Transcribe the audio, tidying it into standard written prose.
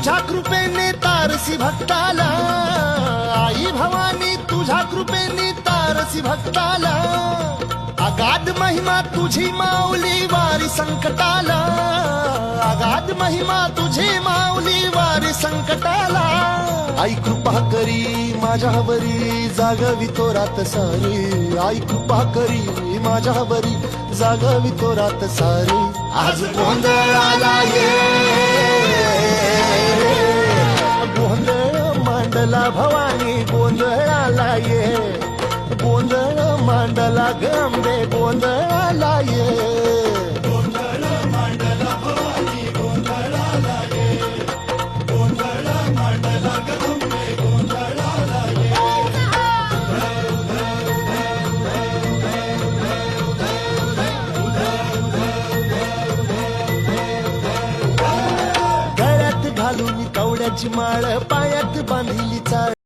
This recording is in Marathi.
तुझ्या कृपेने तारसी भक्ताला, आई भवानी तुझ्या कृपेने तारसी भक्ताला, अगाध महिमा तुझी माऊली वारी संकटाला, अगाध महिमा तुझी माऊली वारी संकटाला. आई कृपा करी माझ्यावरी जागवी तो रात सारी, आई कृपा करी माझ्यावरी जागवी तो रात सारी. आज गोंधळाला ये, गोंधळ मांडला भवानी गोंधळाला ये, गोंधळ मांडला गंबे गोंधळाला ये. गोंधळ मांडला भवानी गोंधळाला ये, गोंधळ मांडला गंबे गोंधळाला ये. गळ्यात घालून कवड्याची माळ, पायात बांधिली चाळ,